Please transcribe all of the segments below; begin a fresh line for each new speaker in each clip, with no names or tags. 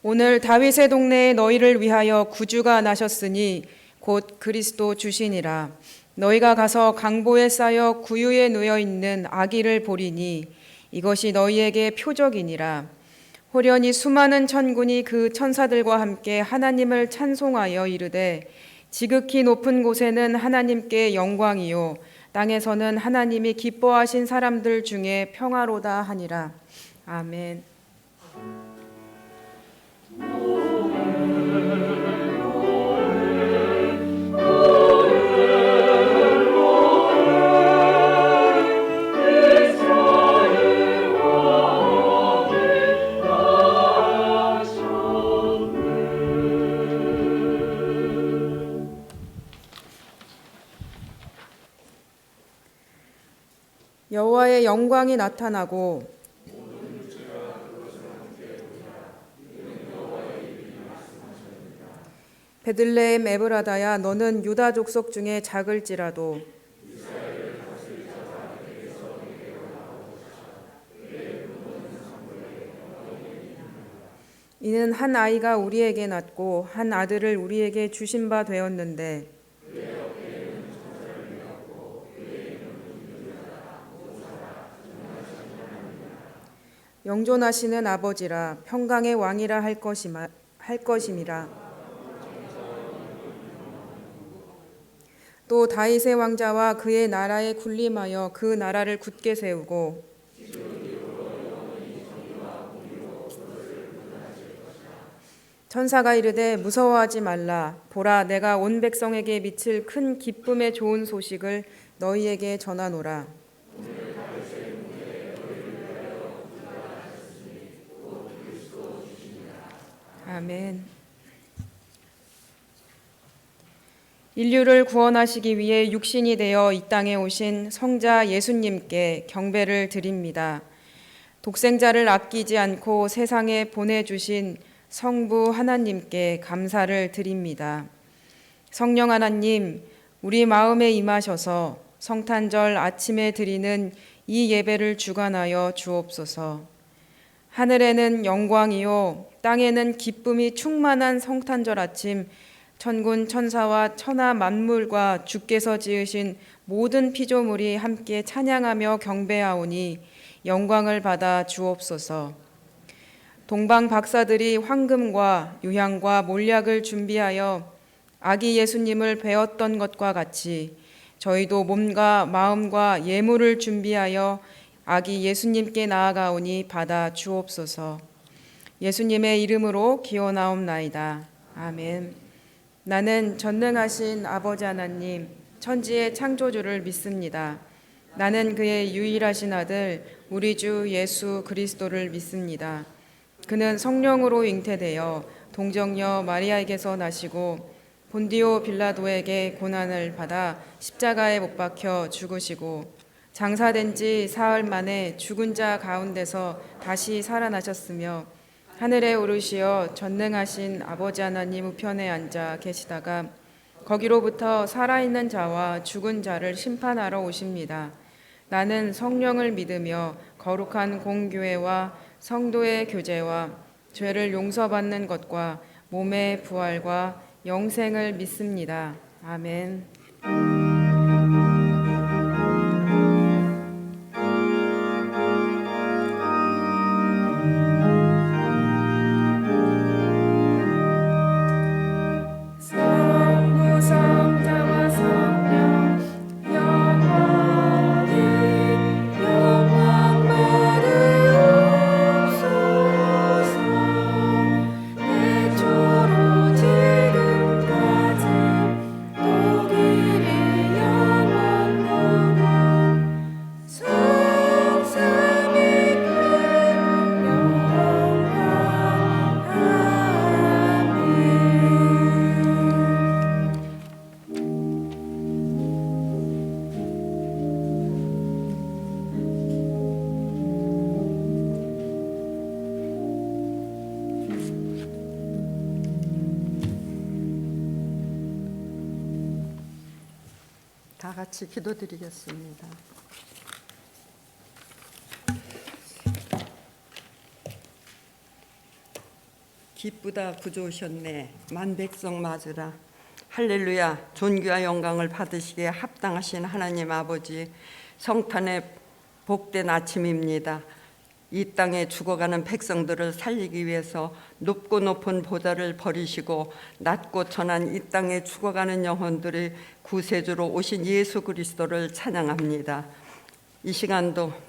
오늘 다윗의 동네에 너희를 위하여 구주가 나셨으니 곧 그리스도 주시니라. 너희가 가서 강보에 쌓여 구유에 놓여 있는 아기를 보리니 이것이 너희에게 표적이니라. 호련히 수많은 천군이 그 천사들과 함께 하나님을 찬송하여 이르되 지극히 높은 곳에는 하나님께 영광이요 땅에서는 하나님이 기뻐하신 사람들 중에 평화로다 하니라. 아멘. 여호와의 영광이 나타나고 베들레헴 에브라다야 너는 유다 족속 중에 작을지라도 이는 한 아이가 우리에게 낳고 한 아들을 우리에게 주신 바 되었는데 영존하시는 아버지라 평강의 왕이라 할 것임이라. 또 다윗의 왕자와 그의 나라에 군림하여 그 나라를 굳게 세우고 천사가 이르되 무서워하지 말라. 보라, 내가 온 백성에게 미칠 큰 기쁨의 좋은 소식을 너희에게 전하노라. 아멘. 인류를 구원하시기 위해 육신이 되어 이 땅에 오신 성자 예수님께 경배를 드립니다. 독생자를 아끼지 않고 세상에 보내주신 성부 하나님께 감사를 드립니다. 성령 하나님, 우리 마음에 임하셔서 성탄절 아침에 드리는 이 예배를 주관하여 주옵소서. 하늘에는 영광이요 땅에는 기쁨이 충만한 성탄절 아침, 천군 천사와 천하 만물과 주께서 지으신 모든 피조물이 함께 찬양하며 경배하오니 영광을 받아 주옵소서. 동방 박사들이 황금과 유향과 몰약을 준비하여 아기 예수님을 배웠던 것과 같이 저희도 몸과 마음과 예물을 준비하여 아기 예수님께 나아가오니 받아 주옵소서. 예수님의 이름으로 기원하옵나이다. 아멘. 나는 전능하신 아버지 하나님, 천지의 창조주를 믿습니다. 나는 그의 유일하신 아들, 우리 주 예수 그리스도를 믿습니다. 그는 성령으로 잉태되어 동정녀 마리아에게서 나시고 본디오 빌라도에게 고난을 받아 십자가에 못 박혀 죽으시고 장사된 지 사흘 만에 죽은 자 가운데서 다시 살아나셨으며 하늘에 오르시어 전능하신 아버지 하나님 우편에 앉아 계시다가 거기로부터 살아있는 자와 죽은 자를 심판하러 오십니다. 나는 성령을 믿으며 거룩한 공교회와 성도의 교제와 죄를 용서받는 것과 몸의 부활과 영생을 믿습니다. 아멘.
다 같이 기도드리겠습니다. 기쁘다 구주 오셨네 만백성 맞으라. 할렐루야. 존귀와 영광을 받으시기에 합당하신 하나님 아버지, 성탄의 복된 아침입니다. 이 땅에 죽어가는 백성들을 살리기 위해서 높고 높은 보좌를 버리시고 낮고 천한 이 땅에 죽어가는 영혼들의 구세주로 오신 예수 그리스도를 찬양합니다. 이 시간도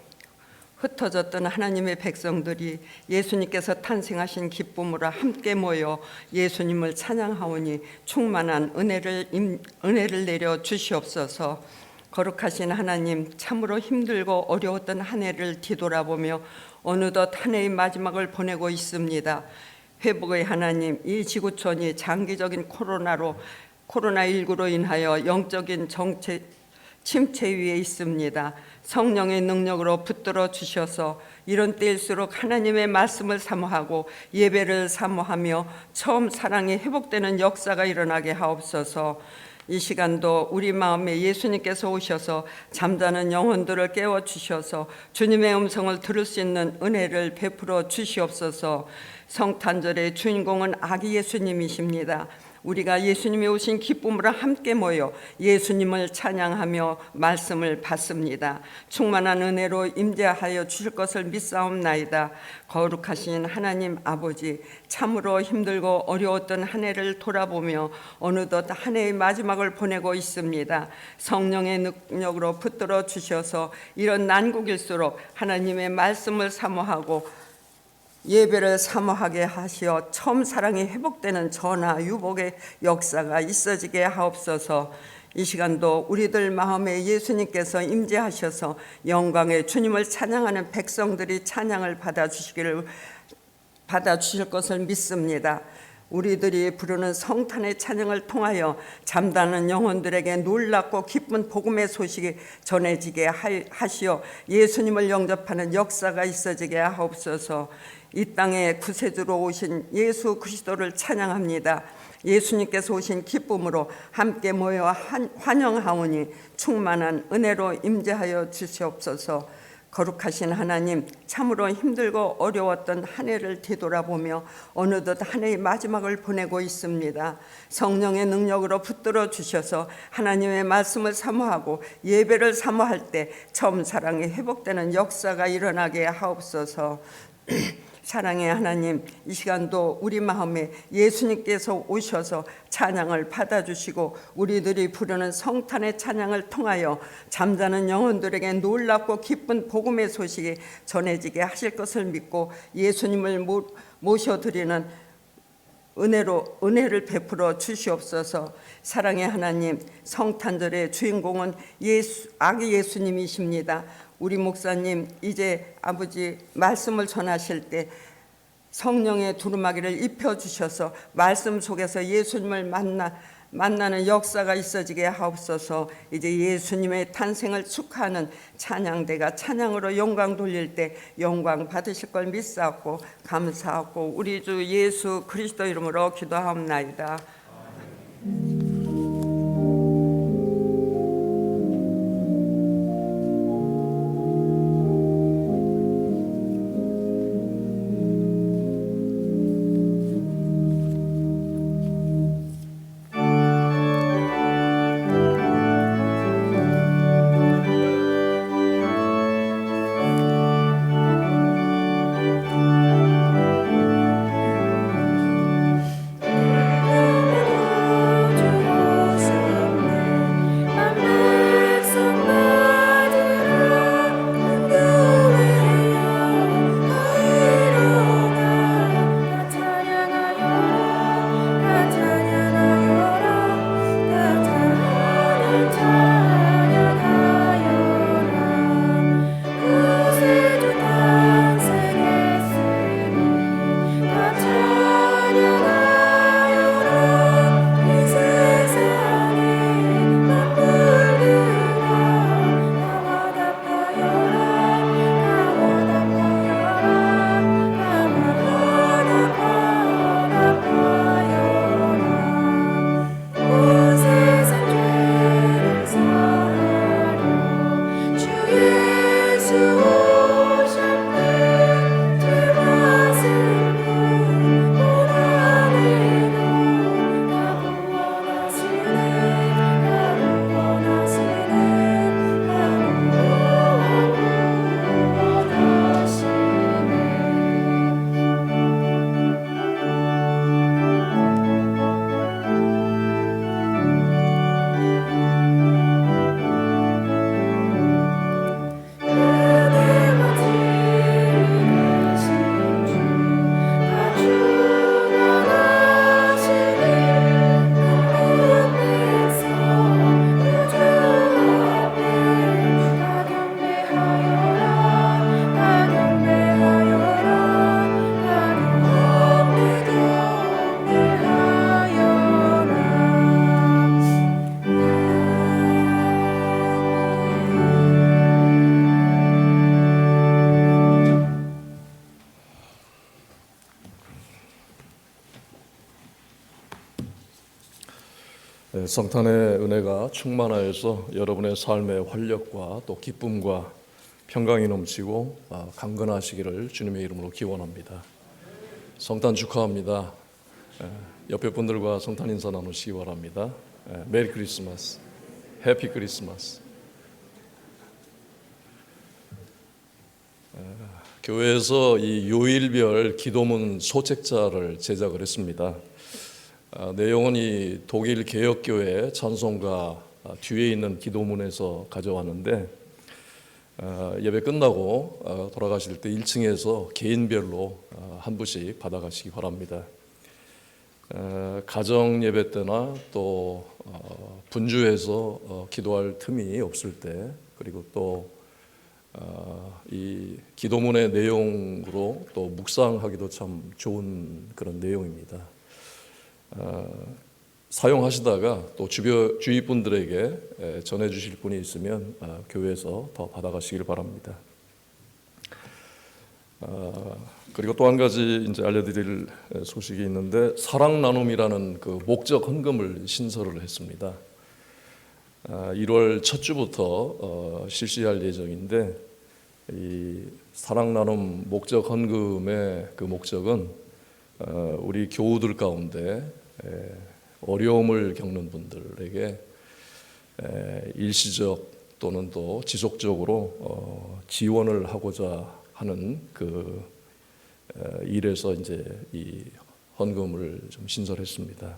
흩어졌던 하나님의 백성들이 예수님께서 탄생하신 기쁨으로 함께 모여 예수님을 찬양하오니 충만한 은혜를 내려 주시옵소서. 거룩하신 하나님, 참으로 힘들고 어려웠던 한 해를 뒤돌아보며 어느덧 한 해의 마지막을 보내고 있습니다. 회복의 하나님, 이 지구촌이 장기적인 코로나19로 인하여 영적인 침체 위에 있습니다. 성령의 능력으로 붙들어 주셔서 이런 때일수록 하나님의 말씀을 사모하고 예배를 사모하며 처음 사랑이 회복되는 역사가 일어나게 하옵소서. 이 시간도 우리 마음에 예수님께서 오셔서 잠자는 영혼들을 깨워 주셔서 주님의 음성을 들을 수 있는 은혜를 베풀어 주시옵소서. 성탄절의 주인공은 아기 예수님이십니다. 우리가 예수님이 오신 기쁨으로 함께 모여 예수님을 찬양하며 말씀을 받습니다. 충만한 은혜로 임재하여 주실 것을 믿사옵나이다. 거룩하신 하나님 아버지, 참으로 힘들고 어려웠던 한 해를 돌아보며 어느덧 한 해의 마지막을 보내고 있습니다. 성령의 능력으로 붙들어 주셔서 이런 난국일수록 하나님의 말씀을 사모하고 예배를 사모하게 하시어 처음 사랑이 회복되는 전화 유복의 역사가 있어지게 하옵소서. 이 시간도 우리들 마음에 예수님께서 임재하셔서 영광의 주님을 찬양하는 백성들이 찬양을 받아주실 것을 믿습니다. 우리들이 부르는 성탄의 찬양을 통하여 잠자는 영혼들에게 놀랍고 기쁜 복음의 소식이 전해지게 하시어 예수님을 영접하는 역사가 있어지게 하옵소서. 이 땅에 구세주로 오신 예수 그리스도를 찬양합니다. 예수님께서 오신 기쁨으로 함께 모여 환영하오니 충만한 은혜로 임재하여 주시옵소서. 거룩하신 하나님, 참으로 힘들고 어려웠던 한 해를 뒤돌아보며 어느덧 한 해의 마지막을 보내고 있습니다. 성령의 능력으로 붙들어 주셔서 하나님의 말씀을 사모하고 예배를 사모할 때 처음 사랑이 회복되는 역사가 일어나게 하옵소서. 사랑의 하나님, 이 시간도 우리 마음에 예수님께서 오셔서 찬양을 받아주시고 우리들이 부르는 성탄의 찬양을 통하여 잠자는 영혼들에게 놀랍고 기쁜 복음의 소식이 전해지게 하실 것을 믿고 예수님을 모셔드리는 은혜를 베풀어 주시옵소서. 사랑의 하나님, 성탄절의 주인공은 아기 예수님이십니다. 우리 목사님 이제 아버지 말씀을 전하실 때 성령의 두루마기를 입혀주셔서 말씀 속에서 예수님을 만나는 역사가 있어지게 하옵소서. 이제 예수님의 탄생을 축하하는 찬양대가 찬양으로 영광 돌릴 때 영광 받으실 걸 믿사옵고 감사하고 우리 주 예수 그리스도 이름으로 기도하옵나이다.
성탄의 은혜가 충만하여서 여러분의 삶의 활력과 또 기쁨과 평강이 넘치고 강건하시기를 주님의 이름으로 기원합니다. 성탄 축하합니다. 옆에 분들과 성탄 인사 나누시기 바랍니다. 메리 크리스마스, 해피 크리스마스. 교회에서 이 요일별 기도문 소책자를 제작을 했습니다. 내용은 이 독일 개혁교회 찬송가 뒤에 있는 기도문에서 가져왔는데 예배 끝나고 돌아가실 때 1층에서 개인별로 한 부씩 받아가시기 바랍니다. 가정 예배 때나 또 분주해서 기도할 틈이 없을 때, 그리고 또 이 기도문의 내용으로 또 묵상하기도 참 좋은 그런 내용입니다. 사용하시다가 또 주위 분들에게 전해주실 분이 있으면 교회에서 더 받아가시길 바랍니다. 그리고 또 한 가지 이제 알려드릴 소식이 있는데, 사랑 나눔이라는 그 목적 헌금을 신설을 했습니다. 1월 첫 주부터 실시할 예정인데, 이 사랑 나눔 목적 헌금의 그 목적은 우리 교우들 가운데 어려움을 겪는 분들에게 일시적 또는 또 지속적으로 지원을 하고자 하는 그 일에서 이제 이 헌금을 좀 신설했습니다.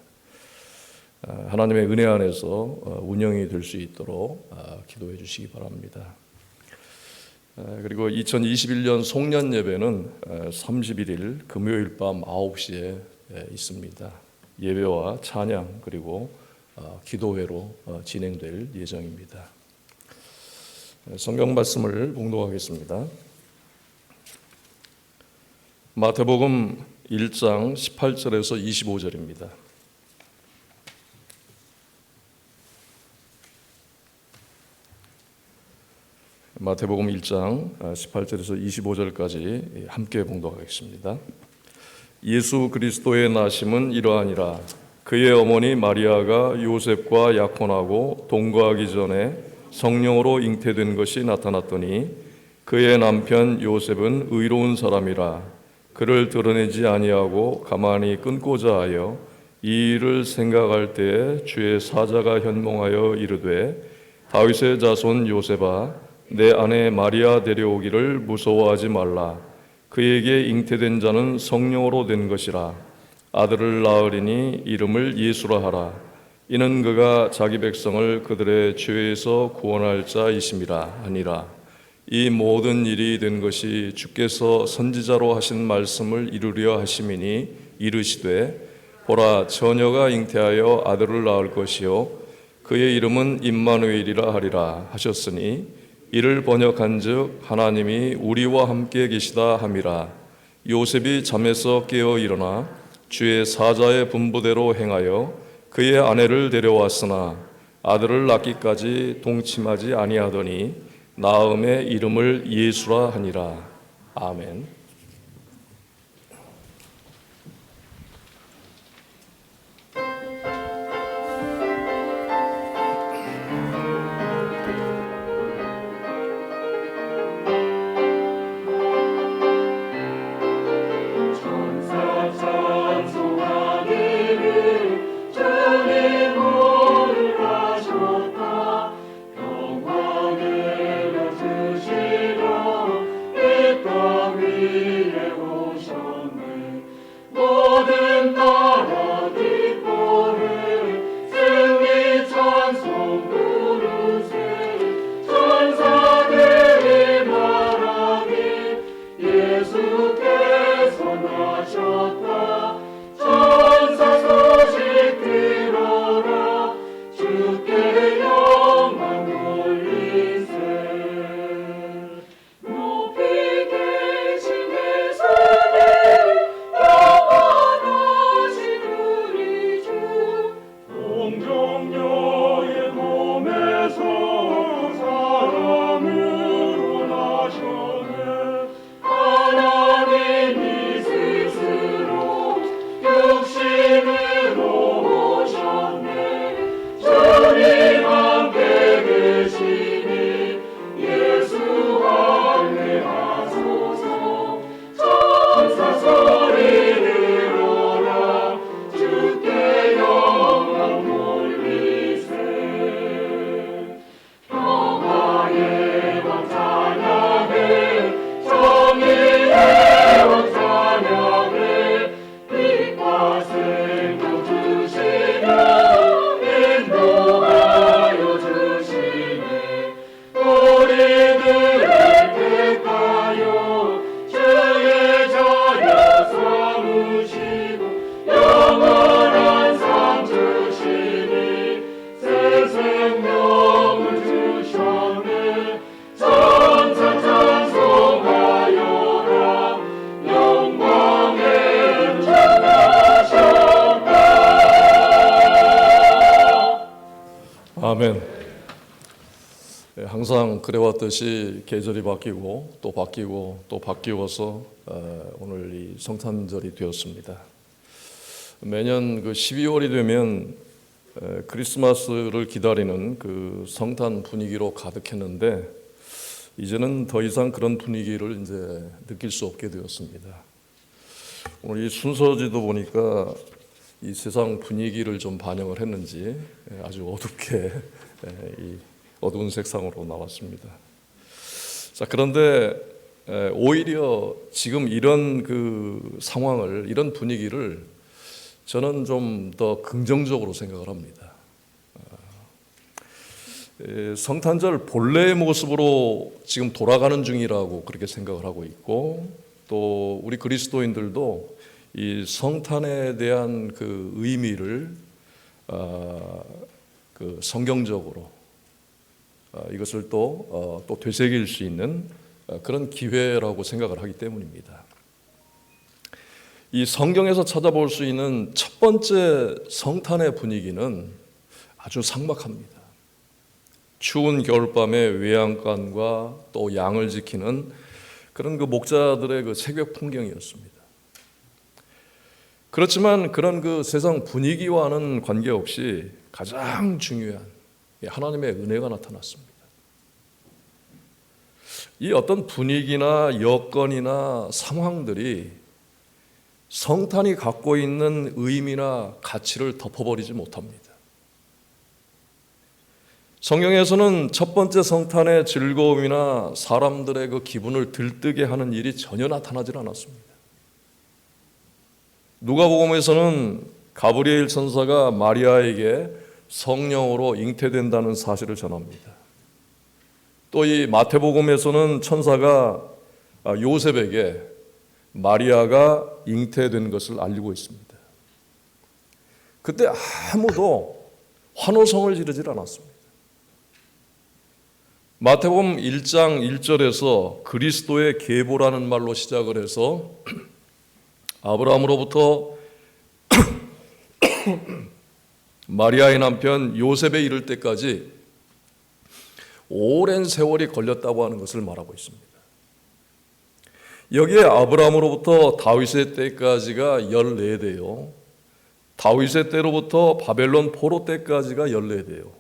하나님의 은혜 안에서 운영이 될 수 있도록 기도해 주시기 바랍니다. 그리고 2021년 송년 예배는 31일 금요일 밤 9시에 있습니다. 예배와 찬양 그리고 기도회로 진행될 예정입니다. 성경 말씀을 봉독하겠습니다. 마태복음 1장 18절에서 25절입니다. 마태복음 1장 18절에서 25절까지 함께 봉독하겠습니다. 예수 그리스도의 나심은 이러하니라. 그의 어머니 마리아가 요셉과 약혼하고 동거하기 전에 성령으로 잉태된 것이 나타났더니 그의 남편 요셉은 의로운 사람이라 그를 드러내지 아니하고 가만히 끊고자 하여 이 일을 생각할 때에 주의 사자가 현몽하여 이르되 다윗의 자손 요셉아 내 아내 마리아 데려오기를 무서워하지 말라. 그에게 잉태된 자는 성령으로 된 것이라. 아들을 낳으리니 이름을 예수라 하라. 이는 그가 자기 백성을 그들의 죄에서 구원할 자이심이라 하니라. 이 모든 일이 된 것이 주께서 선지자로 하신 말씀을 이루려 하심이니 이르시되 보라 처녀가 잉태하여 아들을 낳을 것이요 그의 이름은 임마누엘이라 하리라 하셨으니 이를 번역한즉 하나님이 우리와 함께 계시다 함이라. 요셉이 잠에서 깨어 일어나 주의 사자의 분부대로 행하여 그의 아내를 데려왔으나 아들을 낳기까지 동침하지 아니하더니 나음의 이름을 예수라 하니라. 아멘.
이 땅 위
항상 그래왔듯이 계절이 바뀌고 또 바뀌고 또 바뀌어서 오늘 이 성탄절이 되었습니다. 매년 그 12월이 되면 크리스마스를 기다리는 그 성탄 분위기로 가득했는데 이제는 더 이상 그런 분위기를 이제 느낄 수 없게 되었습니다. 오늘 이 순서지도 보니까 이 세상 분위기를 좀 반영을 했는지 아주 어둡게 이 어두운 색상으로 나왔습니다. 자, 그런데 오히려 지금 이런 그 상황을, 이런 분위기를 저는 좀 더 긍정적으로 생각을 합니다. 성탄절 본래의 모습으로 지금 돌아가는 중이라고 그렇게 생각을 하고 있고, 또 우리 그리스도인들도 이 성탄에 대한 그 의미를 그 성경적으로 이것을 또 되새길 수 있는 그런 기회라고 생각을 하기 때문입니다. 이 성경에서 찾아볼 수 있는 첫 번째 성탄의 분위기는 아주 삭막합니다. 추운 겨울밤에 외양간과 또 양을 지키는 그런 그 목자들의 그 새벽 풍경이었습니다. 그렇지만 그런 그 세상 분위기와는 관계없이 가장 중요한 하나님의 은혜가 나타났습니다. 이 어떤 분위기나 여건이나 상황들이 성탄이 갖고 있는 의미나 가치를 덮어버리지 못합니다. 성경에서는 첫 번째 성탄의 즐거움이나 사람들의 그 기분을 들뜨게 하는 일이 전혀 나타나질 않았습니다. 누가복음에서는 가브리엘 천사가 마리아에게 성령으로 잉태된다는 사실을 전합니다. 또 이 마태복음에서는 천사가 요셉에게 마리아가 잉태된 것을 알리고 있습니다. 그때 아무도 환호성을 지르질 않았습니다. 마태복음 1장 1절에서 그리스도의 계보라는 말로 시작을 해서 아브라함으로부터 마리아의 남편 요셉에 이를 때까지 오랜 세월이 걸렸다고 하는 것을 말하고 있습니다. 여기에 아브라함으로부터 다윗의 때까지가 14대요. 다윗의 때로부터 바벨론 포로 때까지가 14대요.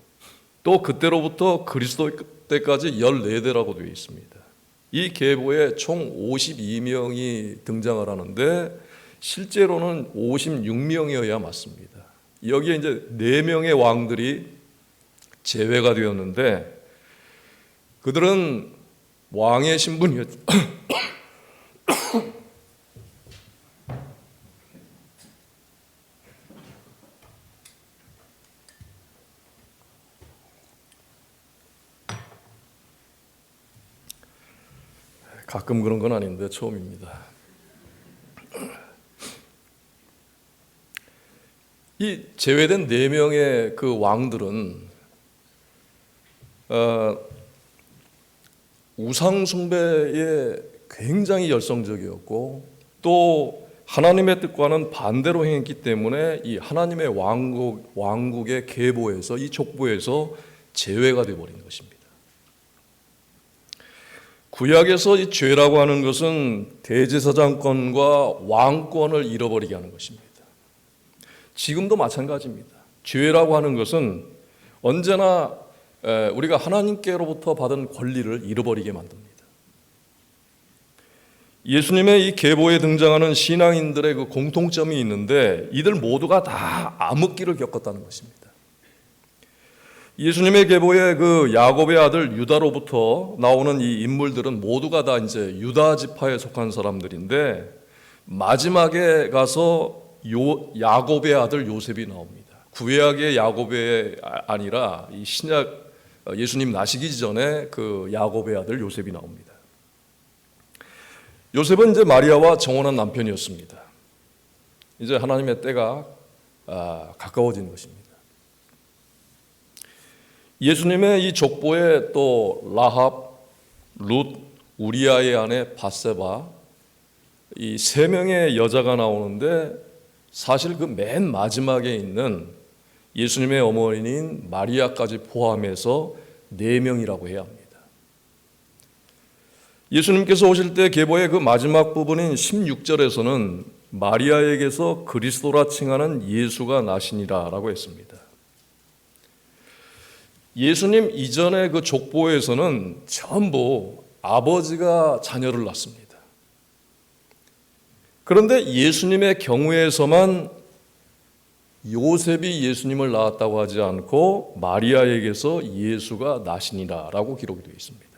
또 그때로부터 그리스도 때까지 14대라고 되어 있습니다. 이 계보에 총 52명이 등장을 하는데 실제로는 56명이어야 맞습니다. 여기에 이제 4명의 왕들이 제외가 되었는데 그들은 왕의 신분이었죠. 가끔 그런 건 아닌데 처음입니다. 이 제외된 4명의 그 왕들은 우상 숭배에 굉장히 열성적이었고 또 하나님의 뜻과는 반대로 행했기 때문에 이 하나님의 왕국의 계보에서 이 족보에서 제외가 되어버린 것입니다. 구약에서 이 죄라고 하는 것은 대제사장권과 왕권을 잃어버리게 하는 것입니다. 지금도 마찬가지입니다. 죄라고 하는 것은 언제나 우리가 하나님께로부터 받은 권리를 잃어버리게 만듭니다. 예수님의 이 계보에 등장하는 신앙인들의 그 공통점이 있는데 이들 모두가 다 암흑기를 겪었다는 것입니다. 예수님의 계보에 그 야곱의 아들 유다로부터 나오는 이 인물들은 모두가 다 이제 유다 지파에 속한 사람들인데 마지막에 가서 야곱의 아들 요셉이 나옵니다. 구약의 야곱이 아니라 이 신약 예수님 나시기 전에 그 야곱의 아들 요셉이 나옵니다. 요셉은 이제 마리아와 정혼한 남편이었습니다. 이제 하나님의 때가 가까워진 것입니다. 예수님의 이 족보에 또 라합, 룻, 우리아의 아내 바세바 이 3명의 여자가 나오는데 사실 그 맨 마지막에 있는 예수님의 어머니인 마리아까지 포함해서 4명이라고 해야 합니다. 예수님께서 오실 때 계보의 그 마지막 부분인 16절에서는 마리아에게서 그리스도라 칭하는 예수가 나시니라라고 했습니다. 예수님 이전의 그 족보에서는 전부 아버지가 자녀를 낳습니다. 그런데 예수님의 경우에서만 요셉이 예수님을 낳았다고 하지 않고 마리아에게서 예수가 나시니라라고 기록이 되어 있습니다.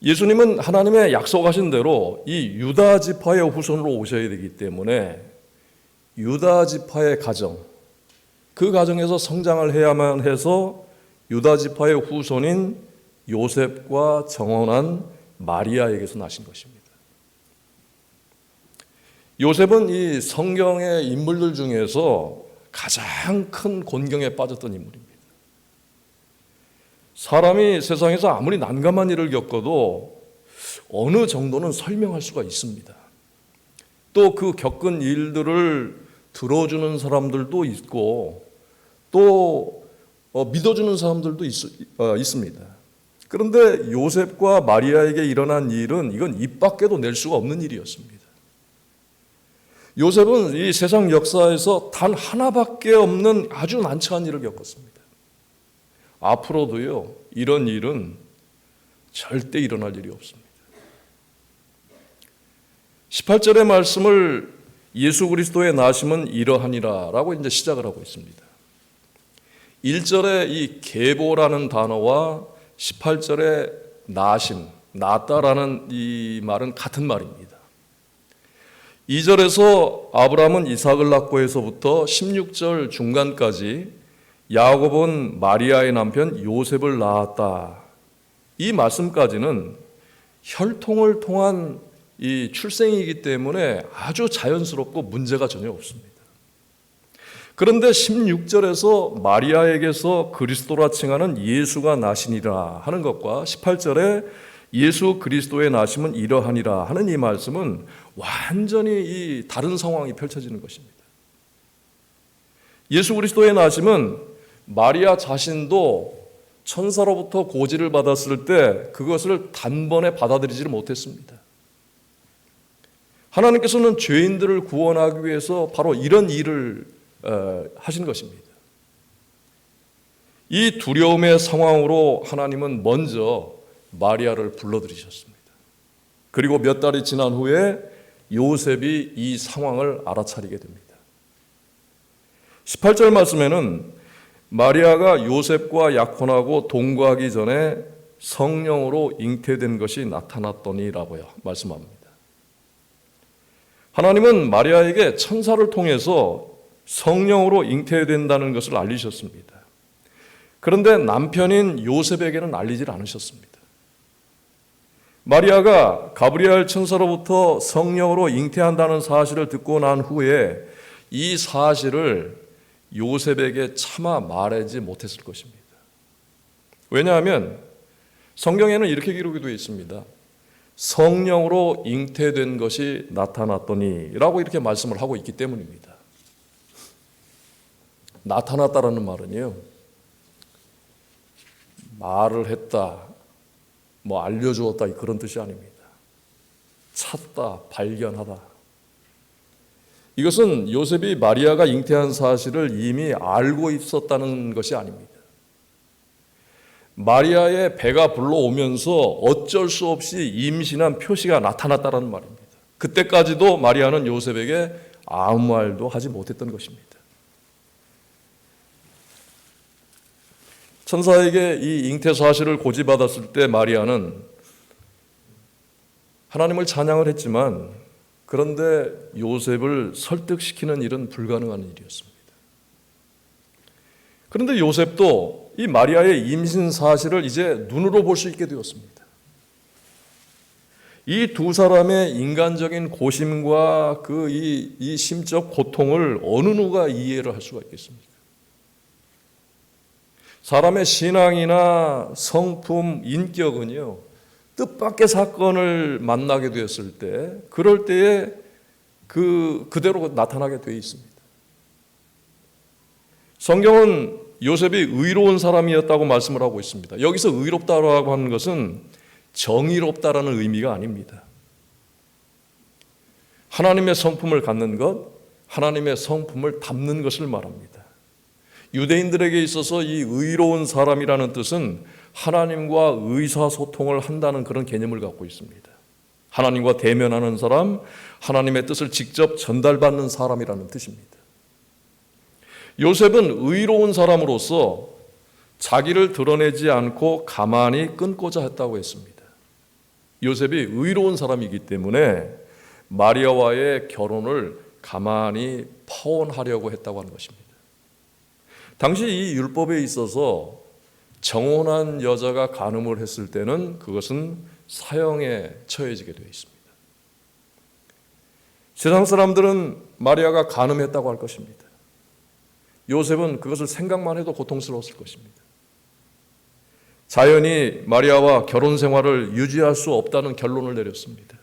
예수님은 하나님의 약속하신 대로 이 유다 지파의 후손으로 오셔야 되기 때문에 유다 지파의 가정, 그 가정에서 성장을 해야만 해서 유다 지파의 후손인 요셉과 정혼한 마리아에게서 나신 것입니다. 요셉은 이 성경의 인물들 중에서 가장 큰 곤경에 빠졌던 인물입니다. 사람이 세상에서 아무리 난감한 일을 겪어도 어느 정도는 설명할 수가 있습니다. 또 그 겪은 일들을 들어주는 사람들도 있고 또 믿어주는 사람들도 있습니다. 그런데 요셉과 마리아에게 일어난 일은 이건 입 밖에도 낼 수가 없는 일이었습니다. 요셉은 이 세상 역사에서 단 하나밖에 없는 아주 난처한 일을 겪었습니다. 앞으로도요, 이런 일은 절대 일어날 일이 없습니다. 18절의 말씀을 예수 그리스도의 나심은 이러하니라 라고 이제 시작을 하고 있습니다. 1절의 이 계보라는 단어와 18절의 나심, 낫다라는 이 말은 같은 말입니다. 2절에서 아브라함은 이삭을 낳고 해서부터 16절 중간까지 야곱은 마리아의 남편 요셉을 낳았다. 이 말씀까지는 혈통을 통한 이 출생이기 때문에 아주 자연스럽고 문제가 전혀 없습니다. 그런데 16절에서 마리아에게서 그리스도라 칭하는 예수가 나시니라 하는 것과 18절에 예수 그리스도의 나심은 이러하니라 하는 이 말씀은 완전히 이 다른 상황이 펼쳐지는 것입니다. 예수 그리스도의 나심은 마리아 자신도 천사로부터 고지를 받았을 때 그것을 단번에 받아들이지를 못했습니다. 하나님께서는 죄인들을 구원하기 위해서 바로 이런 일을 하신 것입니다. 이 두려움의 상황으로 하나님은 먼저 마리아를 불러들이셨습니다. 그리고 몇 달이 지난 후에 요셉이 이 상황을 알아차리게 됩니다. 18절 말씀에는 마리아가 요셉과 약혼하고 동거하기 전에 성령으로 잉태된 것이 나타났더니라고요 말씀합니다. 하나님은 마리아에게 천사를 통해서 성령으로 잉태된다는 것을 알리셨습니다. 그런데 남편인 요셉에게는 알리질 않으셨습니다. 마리아가 가브리엘 천사로부터 성령으로 잉태한다는 사실을 듣고 난 후에 이 사실을 요셉에게 차마 말하지 못했을 것입니다. 왜냐하면 성경에는 이렇게 기록이 되어 있습니다. 성령으로 잉태된 것이 나타났더니 라고 이렇게 말씀을 하고 있기 때문입니다. 나타났다라는 말은요, 말을 했다, 뭐 알려주었다 그런 뜻이 아닙니다. 찾다, 발견하다. 이것은 요셉이 마리아가 잉태한 사실을 이미 알고 있었다는 것이 아닙니다. 마리아의 배가 불러오면서 어쩔 수 없이 임신한 표시가 나타났다는 말입니다. 그때까지도 마리아는 요셉에게 아무 말도 하지 못했던 것입니다. 천사에게 이 잉태 사실을 고지받았을 때 마리아는 하나님을 찬양을 했지만 그런데 요셉을 설득시키는 일은 불가능한 일이었습니다. 그런데 요셉도 이 마리아의 임신 사실을 이제 눈으로 볼 수 있게 되었습니다. 이 두 사람의 인간적인 고심과 이 심적 고통을 어느 누가 이해를 할 수가 있겠습니까? 사람의 신앙이나 성품, 인격은요, 뜻밖의 사건을 만나게 되었을 때, 그럴 때에 그대로 나타나게 되어 있습니다. 성경은 요셉이 의로운 사람이었다고 말씀을 하고 있습니다. 여기서 의롭다고 하는 것은 정의롭다라는 의미가 아닙니다. 하나님의 성품을 갖는 것, 하나님의 성품을 담는 것을 말합니다. 유대인들에게 있어서 이 의로운 사람이라는 뜻은 하나님과 의사소통을 한다는 그런 개념을 갖고 있습니다. 하나님과 대면하는 사람, 하나님의 뜻을 직접 전달받는 사람이라는 뜻입니다. 요셉은 의로운 사람으로서 자기를 드러내지 않고 가만히 끊고자 했다고 했습니다. 요셉이 의로운 사람이기 때문에 마리아와의 결혼을 가만히 파혼하려고 했다고 하는 것입니다. 당시 이 율법에 있어서 정혼한 여자가 간음을 했을 때는 그것은 사형에 처해지게 되어 있습니다. 세상 사람들은 마리아가 간음했다고 할 것입니다. 요셉은 그것을 생각만 해도 고통스러웠을 것입니다. 자연히 마리아와 결혼 생활을 유지할 수 없다는 결론을 내렸습니다.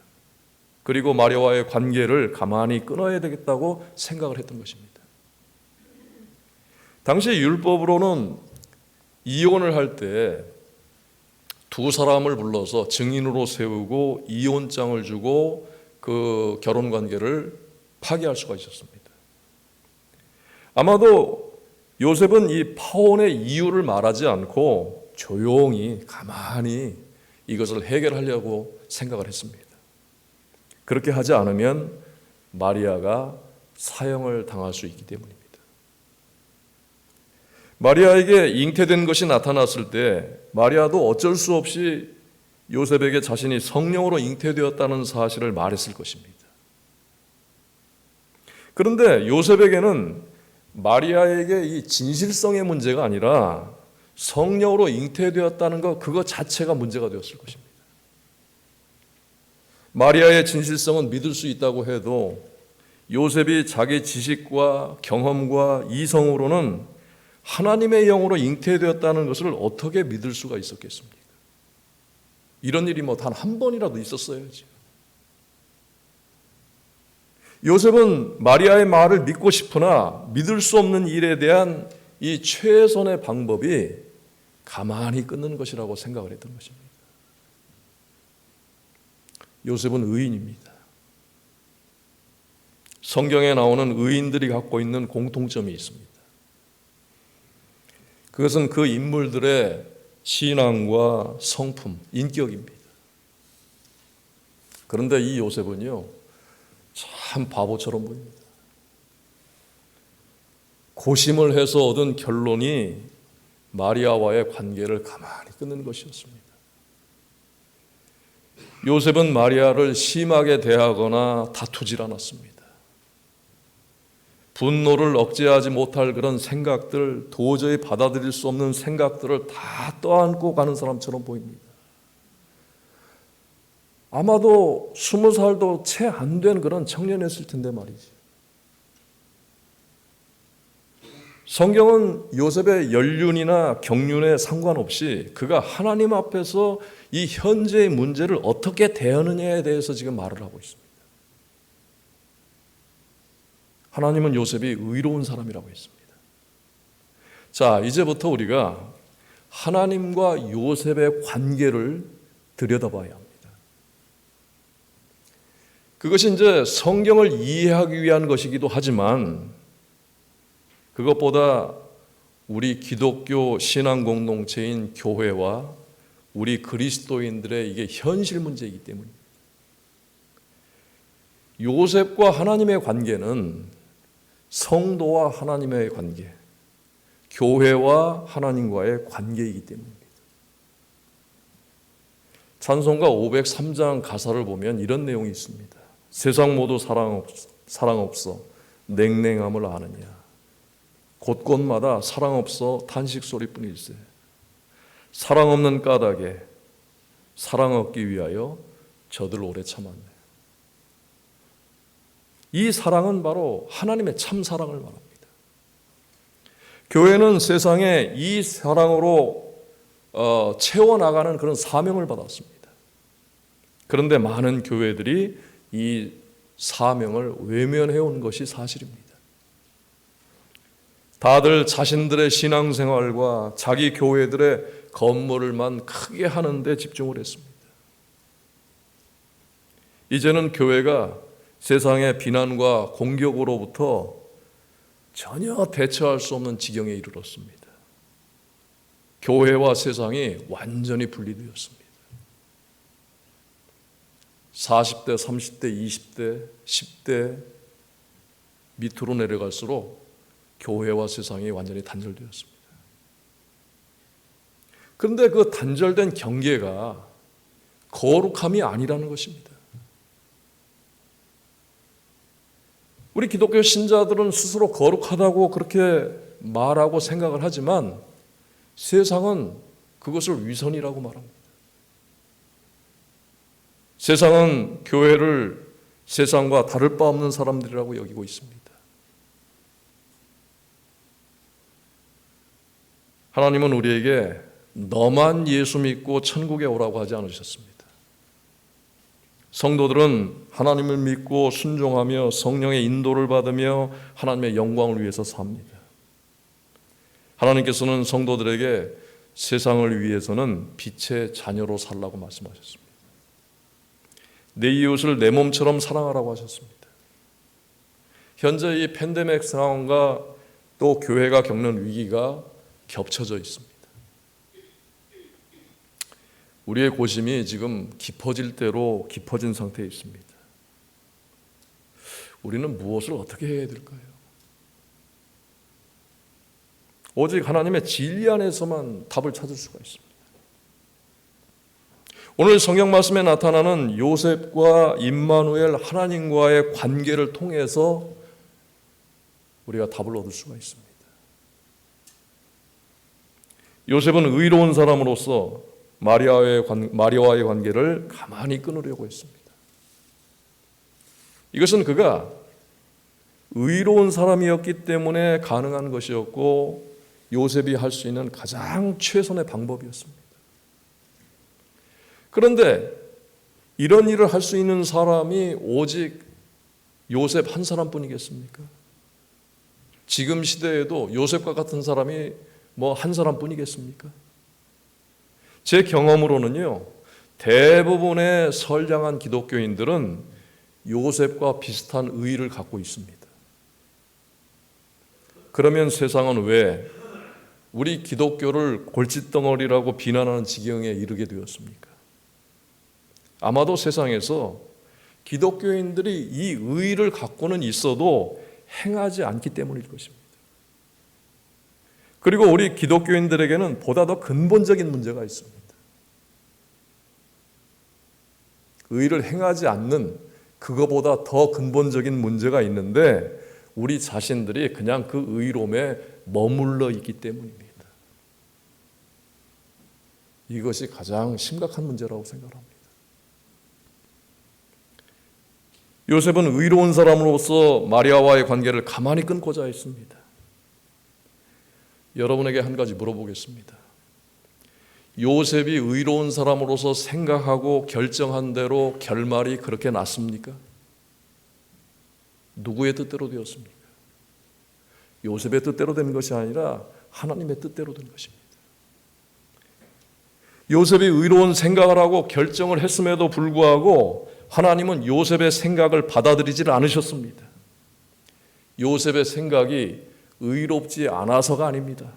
그리고 마리아와의 관계를 가만히 끊어야 되겠다고 생각을 했던 것입니다. 당시 율법으로는 이혼을 할 때 두 사람을 불러서 증인으로 세우고 이혼장을 주고 그 결혼 관계를 파기할 수가 있었습니다. 아마도 요셉은 이 파혼의 이유를 말하지 않고 조용히 가만히 이것을 해결하려고 생각을 했습니다. 그렇게 하지 않으면 마리아가 사형을 당할 수 있기 때문입니다. 마리아에게 잉태된 것이 나타났을 때 마리아도 어쩔 수 없이 요셉에게 자신이 성령으로 잉태되었다는 사실을 말했을 것입니다. 그런데 요셉에게는 마리아에게 이 진실성의 문제가 아니라 성령으로 잉태되었다는 것 그것 자체가 문제가 되었을 것입니다. 마리아의 진실성은 믿을 수 있다고 해도 요셉이 자기 지식과 경험과 이성으로는 하나님의 영으로 잉태되었다는 것을 어떻게 믿을 수가 있었겠습니까? 이런 일이 단 한 번이라도 있었어야지. 요셉은 마리아의 말을 믿고 싶으나 믿을 수 없는 일에 대한 이 최선의 방법이 가만히 끊는 것이라고 생각을 했던 것입니다. 요셉은 의인입니다. 성경에 나오는 의인들이 갖고 있는 공통점이 있습니다. 그것은 그 인물들의 신앙과 성품, 인격입니다. 그런데 이 요셉은요, 참 바보처럼 보입니다. 고심을 해서 얻은 결론이 마리아와의 관계를 가만히 끊는 것이었습니다. 요셉은 마리아를 심하게 대하거나 다투질 않았습니다. 분노를 억제하지 못할 그런 생각들, 도저히 받아들일 수 없는 생각들을 다 떠안고 가는 사람처럼 보입니다. 아마도 20살도 채 안 된 그런 청년이었을 텐데 말이지. 성경은 요셉의 연륜이나 경륜에 상관없이 그가 하나님 앞에서 이 현재의 문제를 어떻게 대하느냐에 대해서 지금 말을 하고 있습니다. 하나님은 요셉이 의로운 사람이라고 했습니다. 자, 이제부터 우리가 하나님과 요셉의 관계를 들여다봐야 합니다. 그것이 이제 성경을 이해하기 위한 것이기도 하지만 그것보다 우리 기독교 신앙 공동체인 교회와 우리 그리스도인들의 이게 현실 문제이기 때문입니다. 요셉과 하나님의 관계는 성도와 하나님의 관계, 교회와 하나님과의 관계이기 때문입니다. 찬송가 503장 가사를 보면 이런 내용이 있습니다. 세상 모두 사랑 없어 냉랭함을 아느냐. 곳곳마다 사랑 없어 탄식 소리뿐일세. 사랑 없는 까닭에 사랑 얻기 위하여 저들 오래 참았네. 이 사랑은 바로 하나님의 참 사랑을 말합니다. 교회는 세상에 이 사랑으로 채워나가는 그런 사명을 받았습니다. 그런데 많은 교회들이 이 사명을 외면해온 것이 사실입니다. 다들 자신들의 신앙생활과 자기 교회들의 건물을만 크게 하는 데 집중을 했습니다. 이제는 교회가 세상의 비난과 공격으로부터 전혀 대처할 수 없는 지경에 이르렀습니다. 교회와 세상이 완전히 분리되었습니다. 40대, 30대, 20대, 10대 밑으로 내려갈수록 교회와 세상이 완전히 단절되었습니다. 그런데 그 단절된 경계가 거룩함이 아니라는 것입니다. 우리 기독교 신자들은 스스로 거룩하다고 그렇게 말하고 생각을 하지만 세상은 그것을 위선이라고 말합니다. 세상은 교회를 세상과 다를 바 없는 사람들이라고 여기고 있습니다. 하나님은 우리에게 너만 예수 믿고 천국에 오라고 하지 않으셨습니다. 성도들은 하나님을 믿고 순종하며 성령의 인도를 받으며 하나님의 영광을 위해서 삽니다. 하나님께서는 성도들에게 세상을 위해서는 빛의 자녀로 살라고 말씀하셨습니다. 내 이웃을 내 몸처럼 사랑하라고 하셨습니다. 현재 이 팬데믹 상황과 또 교회가 겪는 위기가 겹쳐져 있습니다. 우리의 고심이 지금 깊어질 대로 깊어진 상태에 있습니다. 우리는 무엇을 어떻게 해야 될까요? 오직 하나님의 진리 안에서만 답을 찾을 수가 있습니다. 오늘 성경 말씀에 나타나는 요셉과 임마누엘 하나님과의 관계를 통해서 우리가 답을 얻을 수가 있습니다. 요셉은 의로운 사람으로서 마리아와의 관계를 가만히 끊으려고 했습니다. 이것은 그가 의로운 사람이었기 때문에 가능한 것이었고 요셉이 할 수 있는 가장 최선의 방법이었습니다. 그런데 이런 일을 할 수 있는 사람이 오직 요셉 한 사람뿐이겠습니까? 지금 시대에도 요셉과 같은 사람이 한 사람뿐이겠습니까? 제 경험으로는요, 대부분의 선량한 기독교인들은 요셉과 비슷한 의의를 갖고 있습니다. 그러면 세상은 왜 우리 기독교를 골칫덩어리라고 비난하는 지경에 이르게 되었습니까? 아마도 세상에서 기독교인들이 이 의의를 갖고는 있어도 행하지 않기 때문일 것입니다. 그리고 우리 기독교인들에게는 보다 더 근본적인 문제가 있습니다. 의의를 행하지 않는 그거보다 더 근본적인 문제가 있는데 우리 자신들이 그냥 그 의로움에 머물러 있기 때문입니다. 이것이 가장 심각한 문제라고 생각합니다. 요셉은 의로운 사람으로서 마리아와의 관계를 가만히 끊고자 했습니다. 여러분에게 한 가지 물어보겠습니다. 요셉이 의로운 사람으로서 생각하고 결정한 대로 결말이 그렇게 났습니까? 누구의 뜻대로 되었습니까? 요셉의 뜻대로 된 것이 아니라 하나님의 뜻대로 된 것입니다. 요셉이 의로운 생각을 하고 결정을 했음에도 불구하고 하나님은 요셉의 생각을 받아들이지 않으셨습니다. 요셉의 생각이 의롭지 않아서가 아닙니다.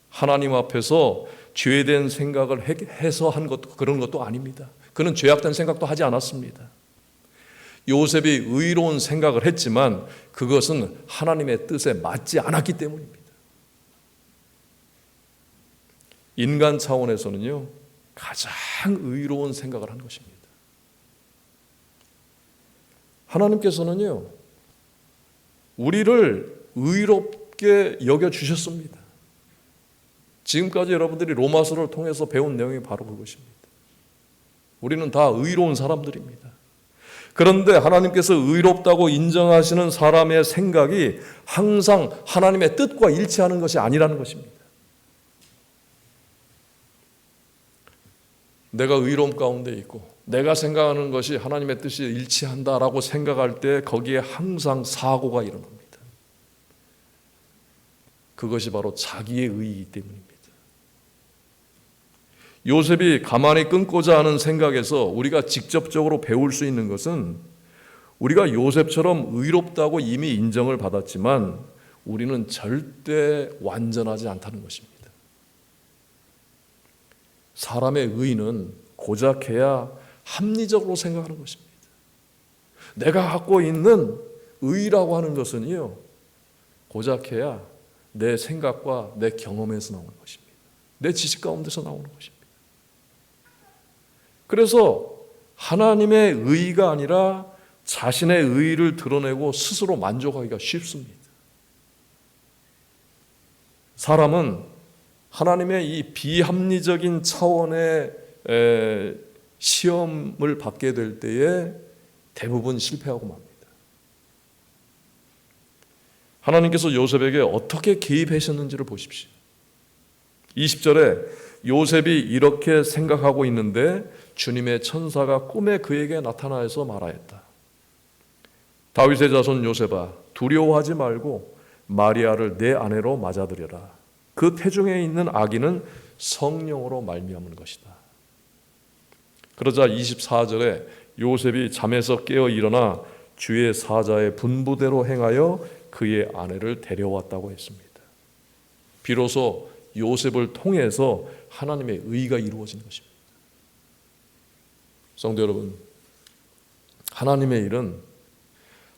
하나님 앞에서 죄된 생각을 해서 한 것도 그런 것도 아닙니다. 그는 죄악된 생각도 하지 않았습니다. 요셉이 의로운 생각을 했지만 그것은 하나님의 뜻에 맞지 않았기 때문입니다. 인간 차원에서는요, 가장 의로운 생각을 한 것입니다. 하나님께서는요, 우리를 의롭게 여겨주셨습니다. 지금까지 여러분들이 로마서를 통해서 배운 내용이 바로 그것입니다. 우리는 다 의로운 사람들입니다. 그런데 하나님께서 의롭다고 인정하시는 사람의 생각이 항상 하나님의 뜻과 일치하는 것이 아니라는 것입니다. 내가 의로움 가운데 있고 내가 생각하는 것이 하나님의 뜻이 일치한다라고 생각할 때 거기에 항상 사고가 일어납니다. 그것이 바로 자기의 의이기 때문입니다. 요셉이 가만히 끊고자 하는 생각에서 우리가 직접적으로 배울 수 있는 것은 우리가 요셉처럼 의롭다고 이미 인정을 받았지만 우리는 절대 완전하지 않다는 것입니다. 사람의 의는 고작해야 합리적으로 생각하는 것입니다. 내가 갖고 있는 의라고 하는 것은요, 고작해야 내 생각과 내 경험에서 나오는 것입니다. 내 지식 가운데서 나오는 것입니다. 그래서 하나님의 의가 아니라 자신의 의를 드러내고 스스로 만족하기가 쉽습니다. 사람은 하나님의 이 비합리적인 차원의 시험을 받게 될 때에 대부분 실패하고 맙니다. 하나님께서 요셉에게 어떻게 개입하셨는지를 보십시오. 20절에 요셉이 이렇게 생각하고 있는데 주님의 천사가 꿈에 그에게 나타나서 말하였다. 다윗의 자손 요셉아, 두려워하지 말고 마리아를 내 아내로 맞아들여라. 그 태중에 있는 아기는 성령으로 말미암은 것이다. 그러자 24절에 요셉이 잠에서 깨어 일어나 주의 사자의 분부대로 행하여 그의 아내를 데려왔다고 했습니다. 비로소 요셉을 통해서 하나님의 의가 이루어진 것입니다. 성도 여러분, 하나님의 일은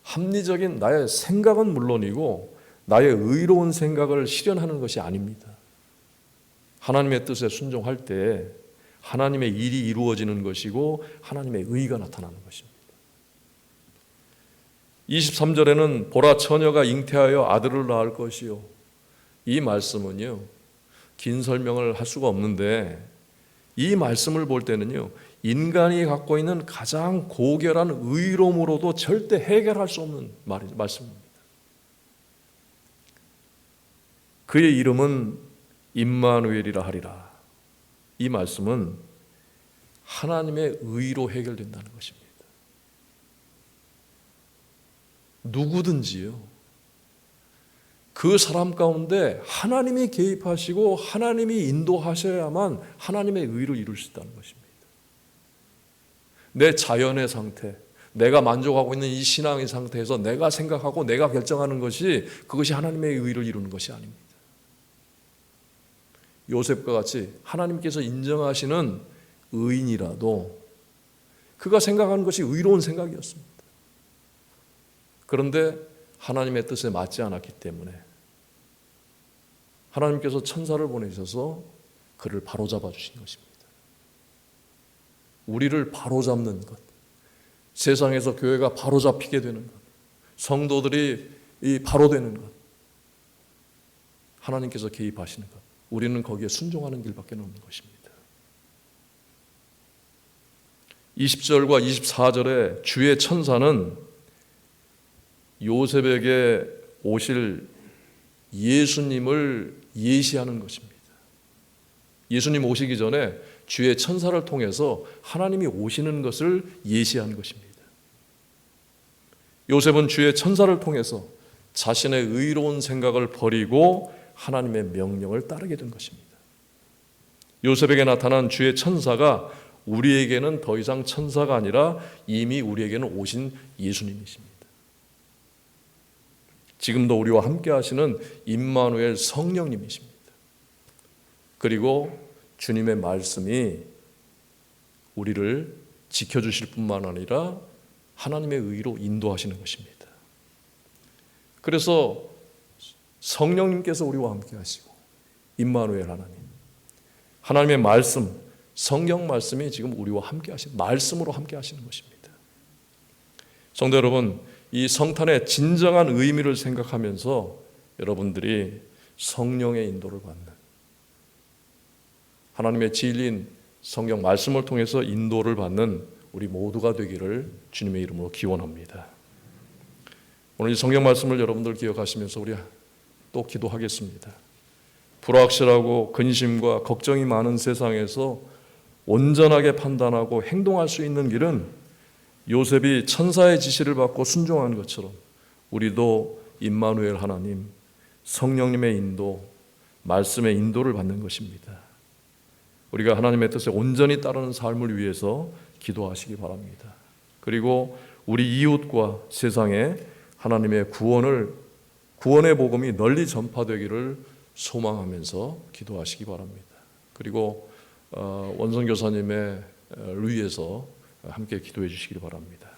합리적인 나의 생각은 물론이고 나의 의로운 생각을 실현하는 것이 아닙니다. 하나님의 뜻에 순종할 때 하나님의 일이 이루어지는 것이고 하나님의 의가 나타나는 것입니다. 23절에는 보라 처녀가 잉태하여 아들을 낳을 것이요. 이 말씀은요, 긴 설명을 할 수가 없는데 이 말씀을 볼 때는요, 인간이 갖고 있는 가장 고결한 의로움으로도 절대 해결할 수 없는 말씀입니다. 그의 이름은 임마누엘이라 하리라. 이 말씀은 하나님의 의로 해결된다는 것입니다. 누구든지요, 그 사람 가운데 하나님이 개입하시고 하나님이 인도하셔야만 하나님의 의를 이룰 수 있다는 것입니다. 내 자연의 상태, 내가 만족하고 있는 이 신앙의 상태에서 내가 생각하고 내가 결정하는 것이 그것이 하나님의 의를 이루는 것이 아닙니다. 요셉과 같이 하나님께서 인정하시는 의인이라도 그가 생각하는 것이 의로운 생각이었습니다. 그런데 하나님의 뜻에 맞지 않았기 때문에 하나님께서 천사를 보내셔서 그를 바로잡아 주신 것입니다. 우리를 바로잡는 것, 세상에서 교회가 바로잡히게 되는 것, 성도들이 바로되는 것, 하나님께서 개입하시는 것, 우리는 거기에 순종하는 길밖에 없는 것입니다. 20절과 24절에 주의 천사는 요셉에게 오실 예수님을 예시하는 것입니다. 예수님 오시기 전에 주의 천사를 통해서 하나님이 오시는 것을 예시한 것입니다. 요셉은 주의 천사를 통해서 자신의 의로운 생각을 버리고 하나님의 명령을 따르게 된 것입니다. 요셉에게 나타난 주의 천사가 우리에게는 더 이상 천사가 아니라 이미 우리에게는 오신 예수님이십니다. 지금도 우리와 함께 하시는 임마누엘 성령님이십니다. 그리고 주님의 말씀이 우리를 지켜주실 뿐만 아니라 하나님의 의로 인도하시는 것입니다. 그래서 성령님께서 우리와 함께 하시고 임마누엘 하나님, 하나님의 말씀, 성경 말씀이 지금 우리와 함께 하시는, 말씀으로 함께 하시는 것입니다. 성도 여러분, 이 성탄의 진정한 의미를 생각하면서 여러분들이 성령의 인도를 받는, 하나님의 진리인 성경 말씀을 통해서 인도를 받는 우리 모두가 되기를 주님의 이름으로 기원합니다. 오늘 이 성경 말씀을 여러분들 기억하시면서 우리 또 기도하겠습니다. 불확실하고 근심과 걱정이 많은 세상에서 온전하게 판단하고 행동할 수 있는 길은 요셉이 천사의 지시를 받고 순종한 것처럼 우리도 임마누엘 하나님, 성령님의 인도, 말씀의 인도를 받는 것입니다. 우리가 하나님의 뜻에 온전히 따르는 삶을 위해서 기도하시기 바랍니다. 그리고 우리 이웃과 세상에 하나님의 구원의 복음이 널리 전파되기를 소망하면서 기도하시기 바랍니다. 그리고 원성 교사님의 위해서 함께 기도해 주시기 바랍니다.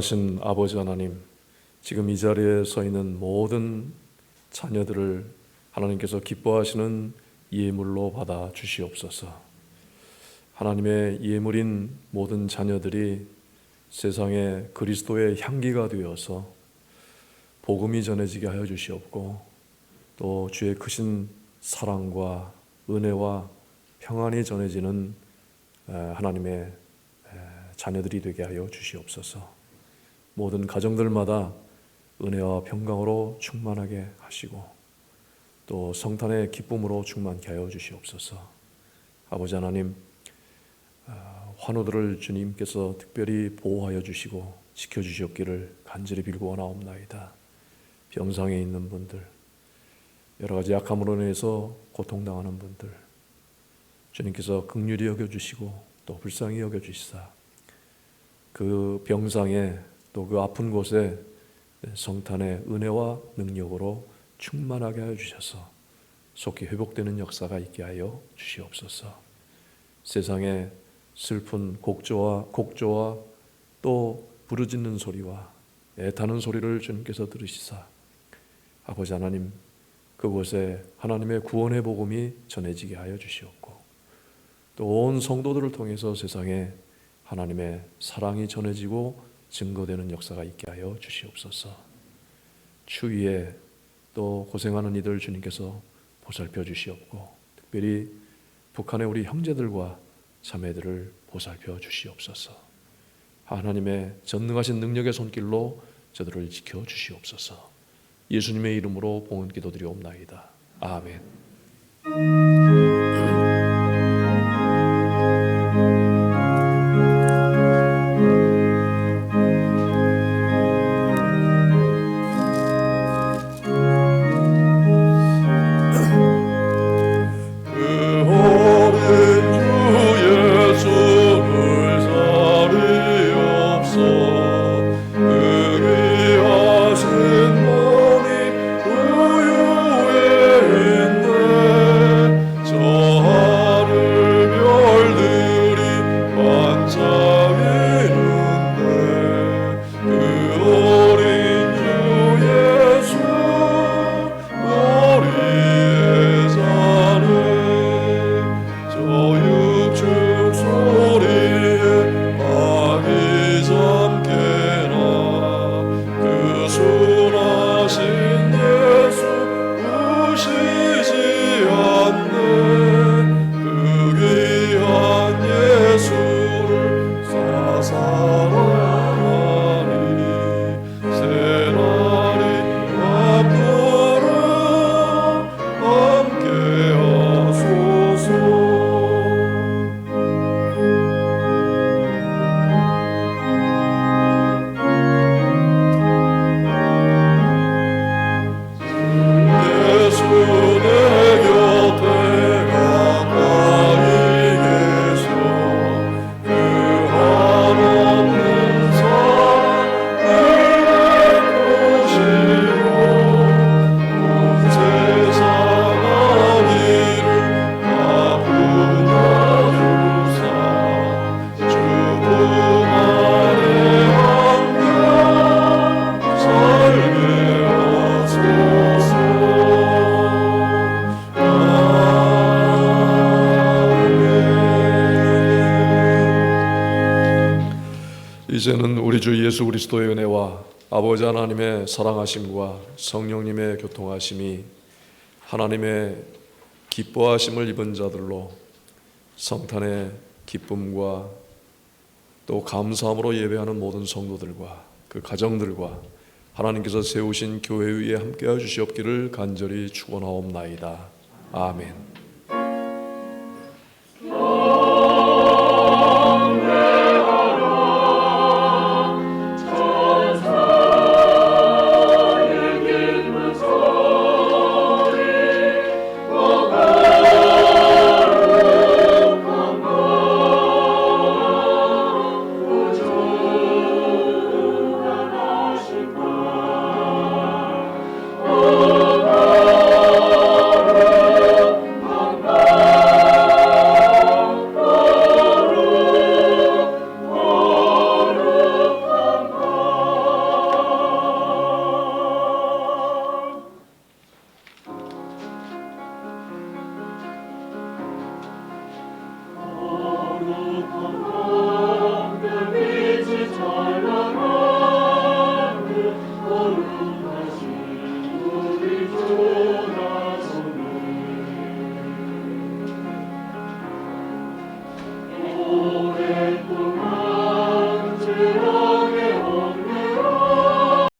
전능하신 아버지 하나님, 지금 이 자리에 서 있는 모든 자녀들을 하나님께서 기뻐하시는 예물로 받아 주시옵소서. 하나님의 예물인 모든 자녀들이 세상에 그리스도의 향기가 되어서 복음이 전해지게 하여 주시옵고, 또 주의 크신 사랑과 은혜와 평안이 전해지는 하나님의 자녀들이 되게 하여 주시옵소서. 모든 가정들마다 은혜와 평강으로 충만하게 하시고, 또 성탄의 기쁨으로 충만케 하여 주시옵소서. 아버지 하나님, 환우들을 주님께서 특별히 보호하여 주시고 지켜주시옵기를 간절히 빌고 원하옵나이다. 병상에 있는 분들, 여러 가지 약함으로 인해서 고통당하는 분들, 주님께서 긍휼히 여겨주시고 또 불쌍히 여겨주시사 그 병상에 또 그 아픈 곳에 성탄의 은혜와 능력으로 충만하게 하여 주셔서 속히 회복되는 역사가 있게 하여 주시옵소서. 세상에 슬픈 곡조와 또 부르짖는 소리와 애타는 소리를 주님께서 들으시사 아버지 하나님, 그곳에 하나님의 구원의 복음이 전해지게 하여 주시옵고, 또 온 성도들을 통해서 세상에 하나님의 사랑이 전해지고 증거되는 역사가 있게 하여 주시옵소서. 추위에 또 고생하는 이들 주님께서 보살펴 주시옵고, 특별히 북한의 우리 형제들과 자매들을 보살펴 주시옵소서. 하나님의 전능하신 능력의 손길로 저들을 지켜 주시옵소서. 예수님의 이름으로 봉헌 기도드리옵나이다. 아멘. 이제는 우리 주 예수 그리스도의 은혜와 아버지 하나님의 사랑하심과 성령님의 교통하심이 하나님의 기뻐하심을 입은 자들로 성탄의 기쁨과 또 감사함으로 예배하는 모든 성도들과 그 가정들과 하나님께서 세우신 교회 위에 함께하여 주시옵기를 간절히 축원하옵나이다. 아멘.
오랫동안